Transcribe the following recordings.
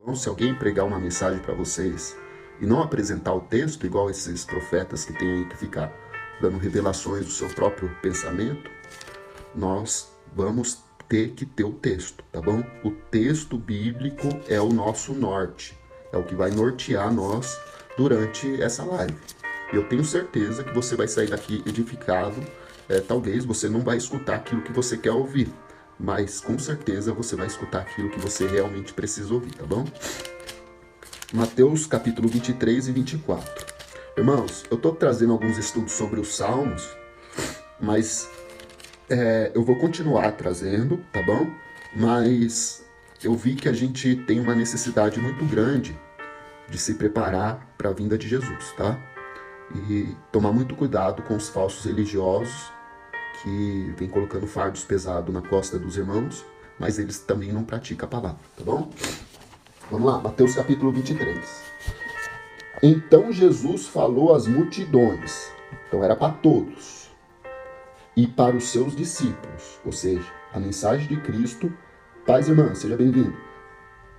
Então, se alguém pregar uma mensagem para vocês e não apresentar o texto, igual esses profetas que têm aí que ficar dando revelações do seu próprio pensamento, nós vamos ter que ter o texto, tá bom? O texto bíblico é o nosso norte, é o que vai nortear nós durante essa live. Eu tenho certeza que você vai sair daqui edificado. Talvez você não vai escutar aquilo que você quer ouvir, mas com certeza você vai escutar aquilo que você realmente precisa ouvir, tá bom? Mateus capítulo 23 e 24. Irmãos, eu estou trazendo alguns estudos sobre os Salmos, mas eu vou continuar trazendo, tá bom? Mas eu vi que a gente tem uma necessidade muito grande de se preparar para a vinda de Jesus, tá? E tomar muito cuidado com os falsos religiosos que vêm colocando fardos pesados na costa dos irmãos, mas eles também não praticam a palavra, tá bom? Vamos lá, Mateus capítulo 23. Então Jesus falou às multidões, então era para todos, e para os seus discípulos, ou seja, a mensagem de Cristo. Paz, irmã, seja bem-vindo.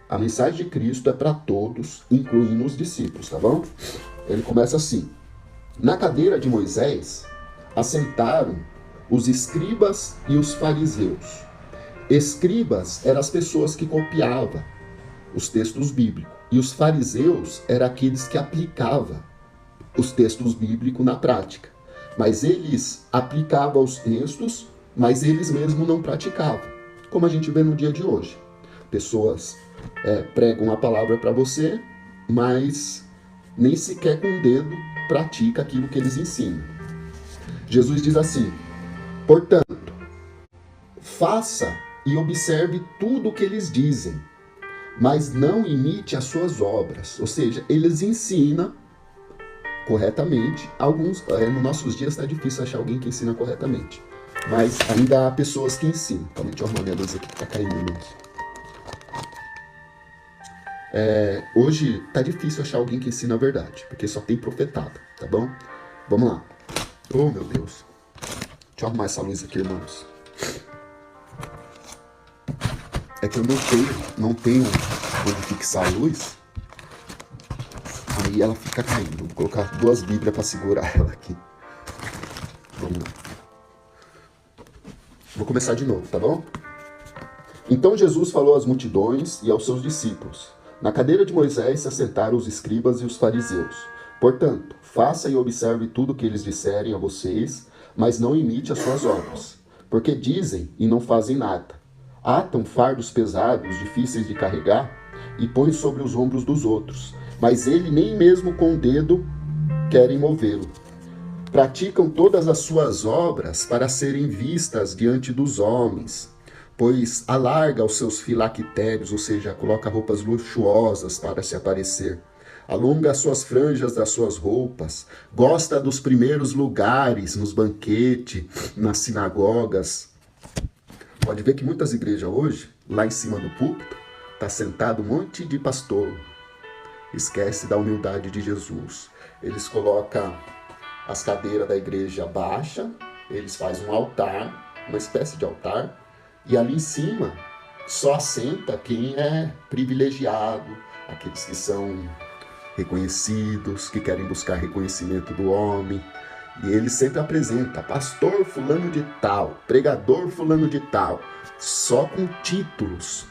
A mensagem de Cristo é para todos, incluindo os discípulos, tá bom? Ele começa assim: na cadeira de Moisés assentaram os escribas e os fariseus. Escribas eram as pessoas que copiavam os textos bíblicos, e os fariseus eram aqueles que aplicavam os textos bíblicos na prática. Mas eles aplicavam os textos, mas eles mesmos não praticavam, como a gente vê no dia de hoje. Pessoas pregam a palavra para você, mas nem sequer com o dedo pratica aquilo que eles ensinam. Jesus diz assim: portanto, faça e observe tudo o que eles dizem, mas não imite as suas obras. Ou seja, eles ensinam corretamente. Alguns, nos nossos dias está difícil achar alguém que ensina corretamente, mas ainda há pessoas que ensinam. Calma, deixa eu arrumar minha luz aqui que está caindo, irmãos. Hoje tá difícil achar alguém que ensina a verdade, porque só tem profetado, tá bom? Vamos lá. Oh, meu Deus. Deixa eu arrumar essa luz aqui, irmãos. É que eu não tenho onde fixar a luz. Aí ela fica caindo. Vou colocar 2 bíblias para segurar ela aqui. Vamos lá. Vou começar de novo, tá bom? Então Jesus falou às multidões e aos seus discípulos. Na cadeira de Moisés se assentaram os escribas e os fariseus. Portanto, faça e observe tudo o que eles disserem a vocês, mas não imite as suas obras, porque dizem e não fazem nada. Atam fardos pesados, difíceis de carregar, e põem sobre os ombros dos outros, mas ele nem mesmo com o dedo querem movê-lo. Praticam todas as suas obras para serem vistas diante dos homens, pois alarga os seus filactérios, ou seja, coloca roupas luxuosas para se aparecer. Alonga as suas franjas das suas roupas, gosta dos primeiros lugares nos banquetes, nas sinagogas. Pode ver que muitas igrejas hoje, lá em cima do púlpito, está sentado um monte de pastor. Esquece da humildade de Jesus. Eles colocam as cadeiras da igreja baixa, eles fazem um altar, uma espécie de altar, e ali em cima só assenta quem é privilegiado, aqueles que são reconhecidos, que querem buscar reconhecimento do homem. E ele sempre apresenta pastor fulano de tal, pregador fulano de tal, só com títulos.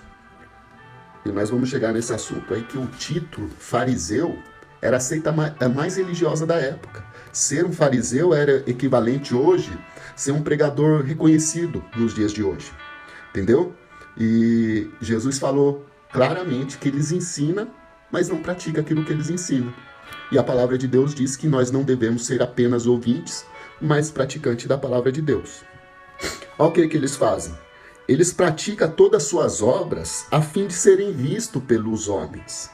E nós vamos chegar nesse assunto aí, que o título fariseu era a seita mais religiosa da época. Ser um fariseu era equivalente hoje a ser um pregador reconhecido nos dias de hoje. Entendeu? E Jesus falou claramente que eles ensinam, mas não praticam aquilo que eles ensinam. E a palavra de Deus diz que nós não devemos ser apenas ouvintes, mas praticantes da palavra de Deus. Olha o que eles fazem. Eles praticam todas as suas obras a fim de serem vistos pelos homens,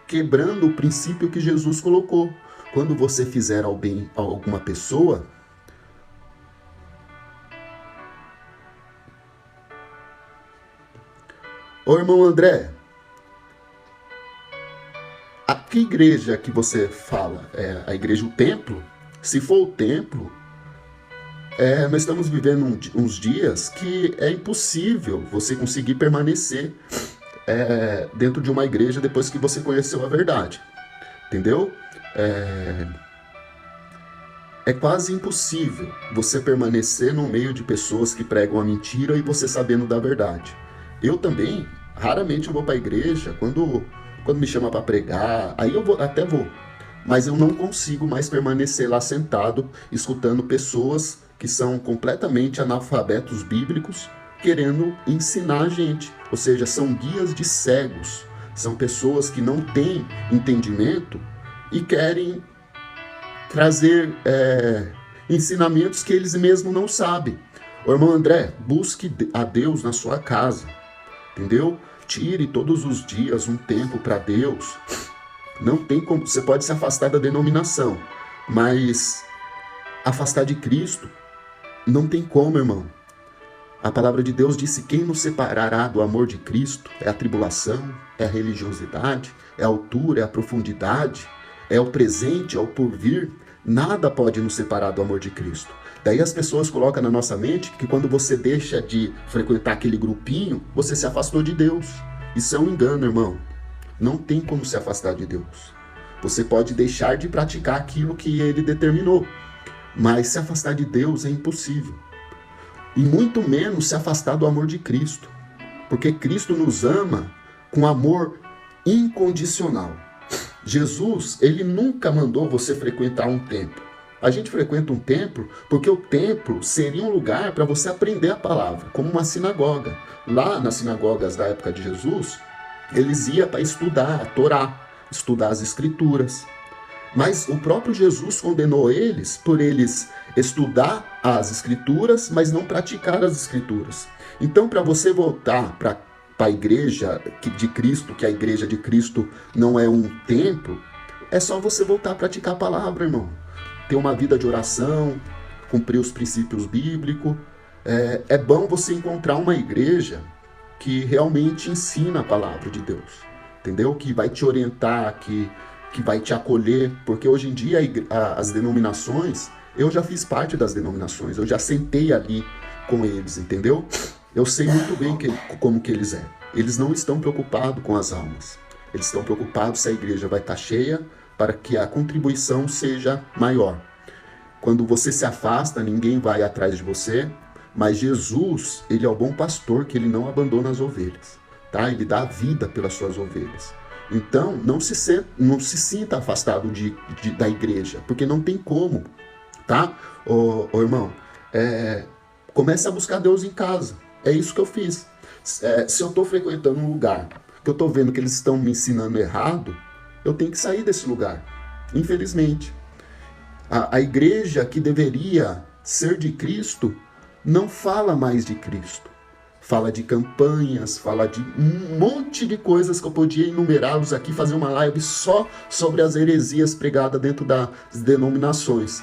quebrando o princípio que Jesus colocou. Quando você fizer ao bem a alguma pessoa, ô irmão André, a que igreja que você fala? É a igreja, o templo? Se for o templo, nós estamos vivendo uns dias que é impossível você conseguir permanecer dentro de uma igreja depois que você conheceu a verdade, entendeu? É quase impossível você permanecer no meio de pessoas que pregam a mentira e você sabendo da verdade. Eu também, raramente eu vou para a igreja, quando me chama para pregar, aí até vou. Mas eu não consigo mais permanecer lá sentado, escutando pessoas que são completamente analfabetos bíblicos, querendo ensinar a gente. Ou seja, são guias de cegos. São pessoas que não têm entendimento e querem trazer ensinamentos que eles mesmos não sabem. Ô, irmão André, busque a Deus na sua casa, entendeu? Tire todos os dias um tempo para Deus. Não tem como, você pode se afastar da denominação, mas afastar de Cristo não tem como, irmão. A palavra de Deus disse: quem nos separará do amor de Cristo? É a tribulação, é a religiosidade, é a altura, é a profundidade, é o presente, é o porvir. Nada pode nos separar do amor de Cristo. Daí as pessoas colocam na nossa mente que quando você deixa de frequentar aquele grupinho, você se afastou de Deus. Isso é um engano, irmão. Não tem como se afastar de Deus. Você pode deixar de praticar aquilo que Ele determinou, mas se afastar de Deus é impossível. E muito menos se afastar do amor de Cristo, porque Cristo nos ama com amor incondicional. Jesus, Ele nunca mandou você frequentar um templo. A gente frequenta um templo porque o templo seria um lugar para você aprender a palavra, como uma sinagoga. Lá nas sinagogas da época de Jesus, eles iam para estudar a Torá, estudar as Escrituras. Mas o próprio Jesus condenou eles por eles estudar as Escrituras, mas não praticar as Escrituras. Então, para você voltar para a igreja de Cristo, que a igreja de Cristo não é um templo, é só você voltar a praticar a palavra, irmão. Ter uma vida de oração, cumprir os princípios bíblicos. É bom você encontrar uma igreja que realmente ensina a palavra de Deus, entendeu? Que vai te orientar, que vai te acolher, porque hoje em dia as denominações, eu já fiz parte das denominações, eu já sentei ali com eles, entendeu? Eu sei muito bem como que eles é. Eles não estão preocupados com as almas, eles estão preocupados se a igreja vai estar cheia para que a contribuição seja maior. Quando você se afasta, ninguém vai atrás de você, mas Jesus, Ele é o bom pastor, que Ele não abandona as ovelhas, tá? Ele dá a vida pelas suas ovelhas. Então, não se sinta afastado da igreja, porque não tem como, tá? Ô irmão, comece a buscar Deus em casa. É isso que eu fiz. Se eu estou frequentando um lugar que eu estou vendo que eles estão me ensinando errado, eu tenho que sair desse lugar, infelizmente. A igreja que deveria ser de Cristo não fala mais de Cristo. Fala de campanhas, fala de um monte de coisas que eu podia enumerá-los aqui, fazer uma live só sobre as heresias pregadas dentro das denominações.